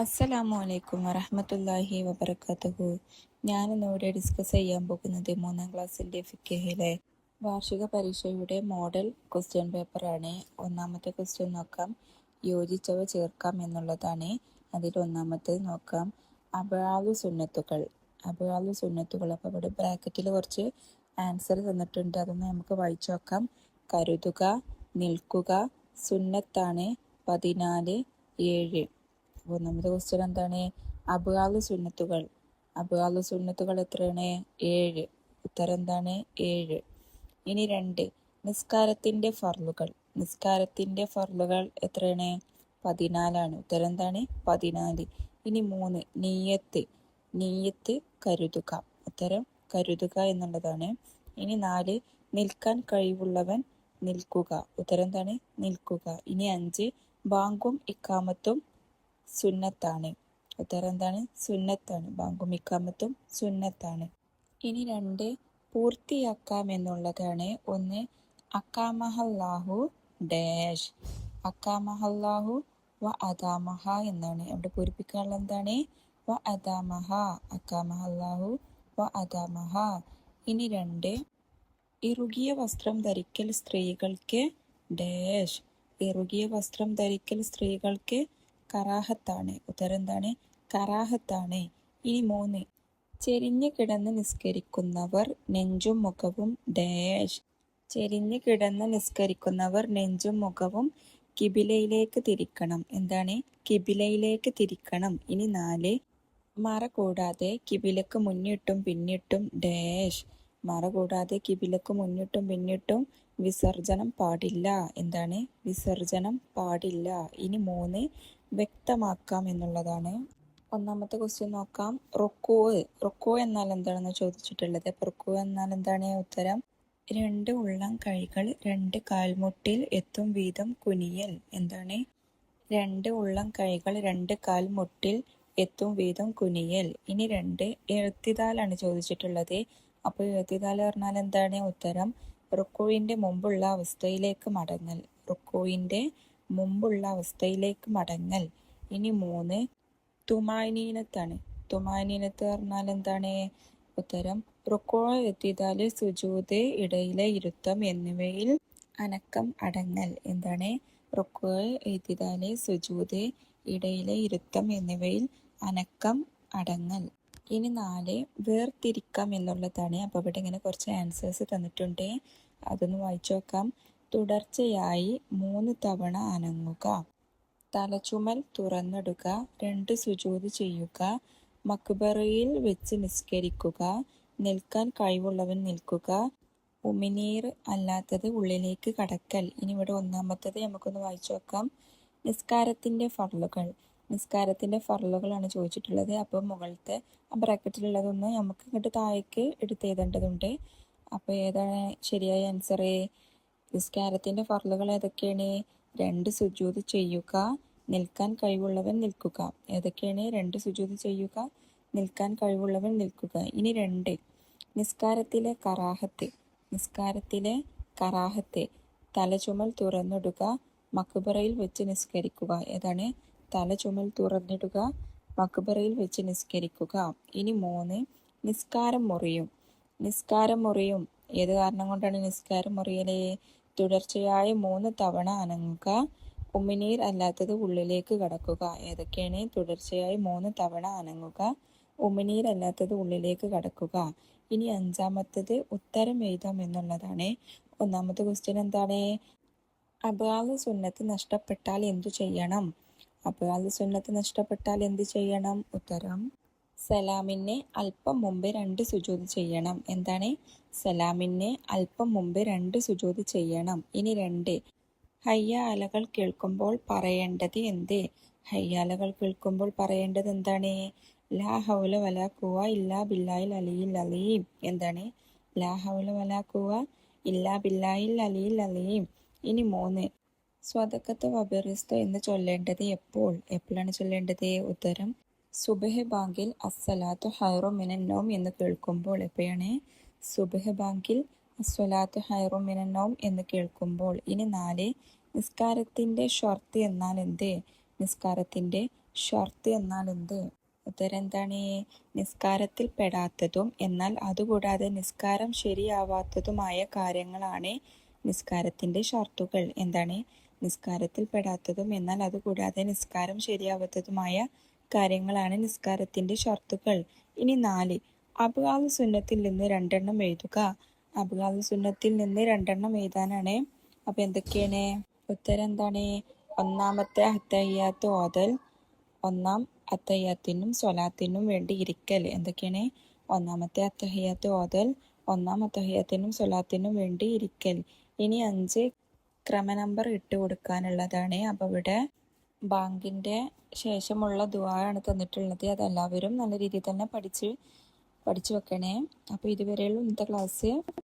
അസ്സലാമു അലൈക്കും വറഹ്മത്തുള്ളാഹി വബറകാതുഹു. ഞാനിന്നിവിടെ ഡിസ്കസ് ചെയ്യാൻ പോകുന്നത് 3-ാം ക്ലാസ്സിൻ്റെ ഫിഖഹിലെ വാർഷിക പരീക്ഷയുടെ മോഡൽ ക്വസ്റ്റ്യൻ പേപ്പറാണ്. ഒന്നാമത്തെ ക്വസ്റ്റ്യൻ നോക്കാം. യോജിച്ചവ ചേർക്കാം എന്നുള്ളതാണ്. അതിൽ ഒന്നാമത്തേത് നോക്കാം. അബ്ആദു സുന്നത്തുകൾ. അപ്പോൾ ഇവിടെ ബ്രാക്കറ്റിൽ കുറച്ച് ആൻസർ തന്നിട്ടുണ്ട്. അതൊന്ന് നമുക്ക് വായിച്ചു നോക്കാം. കരുതുക, നിൽക്കുക, സുന്നത്താണ് 14, 7. ഒന്നാമത്തെ ക്വസ്റ്റ്യൻ എന്താണ്? അബ്ആദു സുന്നത്തുകൾ എത്രയാണ്? 7. ഉത്തരം എന്താണ്? 7. ഇനി 2, നിസ്കാരത്തിന്റെ ഫർളുകൾ എത്രയാണ്? 14 ഉത്തരം എന്താണ്? 14. ഇനി 3, നീയത്ത് കരുതുക. ഉത്തരം കരുതുക എന്നുള്ളതാണ്. ഇനി 4, നിൽക്കാൻ കഴിവുള്ളവൻ നിൽക്കുക. ഉത്തരം എന്താണ്? നിൽക്കുക. ഇനി 5, ബാങ്കും ഇഖാമത്തും സുന്നത്താണ്. ഉത്തരം എന്താണ്? സുന്നത്താണ്. ബാങ്കും ഇഖാമത്തും സുന്നത്താണ്. ഇനി 2, പൂർത്തിയാക്കാം എന്നുള്ളതാണ്. 1, അക്കാമഹല്ലാഹു ഡാഷ്. അക്കാമഹല്ലാഹു വ അദാമഹ എന്നാണ്. അവിടെ പൂരിപ്പിക്കാനുള്ള എന്താണ്? വ അദാമഹ. അക്കാമഹല്ലാഹു വ അദാമഹ. ഇനി 2, ഇറുകിയ വസ്ത്രം ധരിക്കൽ സ്ത്രീകൾക്ക് ഡാഷ്. ഇറുകിയ വസ്ത്രം ധരിക്കൽ സ്ത്രീകൾക്ക് കറാഹത്താണ്. ഉത്തരം എന്താണ്? കറാഹത്താണ്. ഇനി 3, ചെരിഞ്ഞു കിടന്ന് നിസ്കരിക്കുന്നവർ നെഞ്ചും മുഖവും ഡാഷ്. ചെരിഞ്ഞു കിടന്ന് നിസ്കരിക്കുന്നവർ നെഞ്ചും മുഖവും കിബിലയിലേക്ക് തിരിക്കണം. എന്താണ്? കിബിലയിലേക്ക് തിരിക്കണം. ഇനി 4, മറ കൂടാതെ കിബിലക്ക് മുന്നിട്ടും പിന്നിട്ടും ഡാഷ്. മറ കൂടാതെ കിബിലക്ക് മുന്നിട്ടും പിന്നിട്ടും വിസർജനം പാടില്ല. എന്താണ്? വിസർജനം പാടില്ല. ഇനി 3, വ്യക്തമാക്കാം എന്നുള്ളതാണ്. ഒന്നാമത്തെ ക്വസ്റ്റ്യൻ നോക്കാം. റുക്കൂ എന്നാൽ എന്താണെന്ന് ചോദിച്ചിട്ടുള്ളത്. അപ്പോൾ റുക്കൂ എന്നാൽ എന്താണ്? ഉത്തരം 2 ഉള്ളം കൈകൾ 2 കാൽമുട്ടിൽ എത്തും വീതം കുനിയൽ. എന്താണ്? 2 ഉള്ളം കൈകൾ 2 കാൽമുട്ടിൽ എത്തും വീതം കുനിയൽ. ഇനി 2, എഴുത്തിദാലാണ് ചോദിച്ചിട്ടുള്ളത്. അപ്പോൾ എഴുത്തിദാൽ പറഞ്ഞാൽ എന്താണ്? ഉത്തരം റുക്കൂവിൻ്റെ മുമ്പുള്ള അവസ്ഥയിലേക്ക് മടങ്ങൽ. റുക്കൂവിൻ്റെ മുമ്പുള്ള അവസ്ഥയിലേക്ക് മടങ്ങൽ. ഇനി 3, തുമാനീനത്താണ്. തുമാനീനത്ത് പറഞ്ഞാൽ എന്താണ്? ഉത്തരം റുക്കൂ, എത്തിദാൽ, സുജൂദ്, ഇടയിലെ ഇരുത്തം എന്നിവയിൽ അനക്കം അടങ്ങൽ. എന്താണ്? റുക്കൂ, എത്തിദാൽ, സുജൂദ്, ഇടയിലെ ഇരുത്തം എന്നിവയിൽ അനക്കം അടങ്ങൽ. ഇനി 4, വേർതിരിക്കാം എന്നുള്ളതാണ്. അപ്പോൾ ഇവിടെ ഇങ്ങനെ കുറച്ച് ആൻസേഴ്സ് തന്നിട്ടുണ്ട്. അതൊന്ന് വായിച്ചു നോക്കാം. തുടർച്ചയായി 3 തവണ അനങ്ങുക, തലചുമൽ തുറന്നിടുക, 2 സുജൂദ് ചെയ്യുക, മക്ബറയിൽ വെച്ച് നിസ്കരിക്കുക, നിൽക്കാൻ കഴിവുള്ളവൻ നിൽക്കുക, ഉമിനീർ അല്ലാത്തത് ഉള്ളിലേക്ക് കടക്കൽ. ഇനി ഇവിടെ ഒന്നാമത്തത് നമുക്കൊന്ന് വായിച്ചു നോക്കാം. നിസ്കാരത്തിന്റെ ഫർളുകളാണ് ചോദിച്ചിട്ടുള്ളത്. അപ്പോൾ മുകളിലത്തെ ബ്രാക്കറ്റിലുള്ളതൊന്ന് നമുക്ക് ഇങ്ങോട്ട് താഴേക്ക് എടുത്ത് എഴുതേണ്ടതുണ്ട്. അപ്പോൾ ഏതാണ് ശരിയായ ആൻസർ? നിസ്കാരത്തിന്റെ ഫർളുകൾ ഏതൊക്കെയാണ്? 2 സുജൂദ് ചെയ്യുക, നിൽക്കാൻ കഴിവുള്ളവൻ നിൽക്കുക. ഏതൊക്കെയാണ്? 2 സുജൂദ് ചെയ്യുക, നിൽക്കാൻ കഴിവുള്ളവൻ നിൽക്കുക. ഇനി 2, നിസ്കാരത്തിലെ കറാഹത്ത്, തലചുമൽ തുറന്നിടുക, മക്ബറയിൽ വെച്ച് നിസ്കരിക്കുക. ഏതാണ്? തലചുമൽ തുറന്നിടുക, മക്ബറയിൽ വെച്ച് നിസ്കരിക്കുക. ഇനി 3, നിസ്കാരം മുറിയും. ഏത് കാരണം കൊണ്ടാണ് നിസ്കാരം മുറിയല്? തുടർച്ചയായി 3 തവണ അനങ്ങുക, ഉമിനീർ അല്ലാത്തത് ഉള്ളിലേക്ക് കടക്കുക. ഏതൊക്കെയാണ്? തുടർച്ചയായി 3 തവണ അനങ്ങുക, ഉമിനീർ അല്ലാത്തത് ഉള്ളിലേക്ക് കടക്കുക. ഇനി 5-മത്തത് ഉത്തരം എഴുതാം എന്നുള്ളതാണ്. ഒന്നാമത്തെ ക്വസ്റ്റ്യൻ എന്താണ്? അബ്ആദു സുന്നത്ത് നഷ്ടപ്പെട്ടാൽ എന്തു ചെയ്യണം? അബ്ആദു സുന്നത്ത് നഷ്ടപ്പെട്ടാൽ എന്ത് ചെയ്യണം? ഉത്തരം സലാമിന് അല്പം മുമ്പ് 2 സുജൂദ് ചെയ്യണം. എന്താണ്? സലാമിന് അല്പം മുമ്പ് 2 സുജൂദ് ചെയ്യണം. ഇനി 2, ഹയ്യാലകൾ കേൾക്കുമ്പോൾ പറയേണ്ടത് എന്ത്? ഹയ്യാലകൾ കേൾക്കുമ്പോൾ പറയേണ്ടത് എന്താണ്? ലാ ഹൗല വലാ ഖുവ ഇല്ലാ ബില്ലാഹിൽ അലിയിൽ അലീം. എന്താണ്? ലാ ഹൗല വലാ ഖുവ ഇല്ലാ ബില്ലാഹിൽ അലിയിൽ അലീം. ഇനി 3, സ്വതക്കത്ത് വബറിസ്ത എന്ന് ചൊല്ലേണ്ടത് എപ്പോഴാണ് ചൊല്ലേണ്ടത്? ഉത്തരം സുബഹ് ബാങ്കിൽ അസ്സലാത്തു ഹൈറു മിനൻ നൗം എന്ന് കേൾക്കുമ്പോൾ. എപ്പോഴാണ്? സുബഹ് ബാങ്കിൽ അസ്സലാത്തു ഹൈറു മിനൻ നൗം എന്ന് കേൾക്കുമ്പോൾ. ഇനി 4, നിസ്കാരത്തിന്റെ ഷർത്ത് എന്നാൽ എന്ത്? നിസ്കാരത്തിന്റെ ഷർത്ത് എന്നാൽ എന്ത്? ഉത്തരം എന്താണ്? നിസ്കാരത്തിൽ പെടാത്തതും എന്നാൽ അതുകൂടാതെ നിസ്കാരം ശരിയാവാത്തതുമായ കാര്യങ്ങളാണ് നിസ്കാരത്തിൻ്റെ ഷർത്തുകൾ. എന്താണ്? നിസ്കാരത്തിൽ പെടാത്തതും എന്നാൽ അതുകൂടാതെ നിസ്കാരം ശരിയാവാത്തതുമായ കാര്യങ്ങളാണ് നിസ്കാരത്തിൻ്റെ ഷർത്തുകൾ. ഇനി 4, അബ്ഗാദ് സുന്നത്തിൽ നിന്ന് 2 എഴുതുക. അബ്ഗാദ് സുന്നത്തിൽ നിന്ന് 2 എഴുതാനാണ്. അപ്പോൾ എന്തൊക്കെയാണ്? ഉത്തരം എന്താണ്? ഒന്നാമത്തെ അത്തഹിയ്യാത്ത് ഓതൽ, ഒന്നാം അത്തഹിയ്യാത്തിനും സ്വലാത്തിനും വേണ്ടി ഇരിക്കൽ. എന്തൊക്കെയാണ്? ഒന്നാമത്തെ അത്തഹിയ്യാത്ത് ഓതൽ, ഒന്നാം അത്തഹിയ്യാത്തിനും സ്വലാത്തിനും വേണ്ടി ഇരിക്കൽ. ഇനി 5 ക്രമനമ്പർ ഇട്ട് കൊടുക്കാനുള്ളതാണ്. അപ്പോൾ ഇവിടെ ബാങ്കിൻ്റെ ശേഷമുള്ള ദുആയാണ് തന്നിട്ടുള്ളത്. അതെല്ലാവരും നല്ല രീതിയിൽ തന്നെ പഠിച്ചു വെക്കണേ. അപ്പോൾ ഇതുവരെയുള്ള ഇന്നത്തെ ക്ലാസ്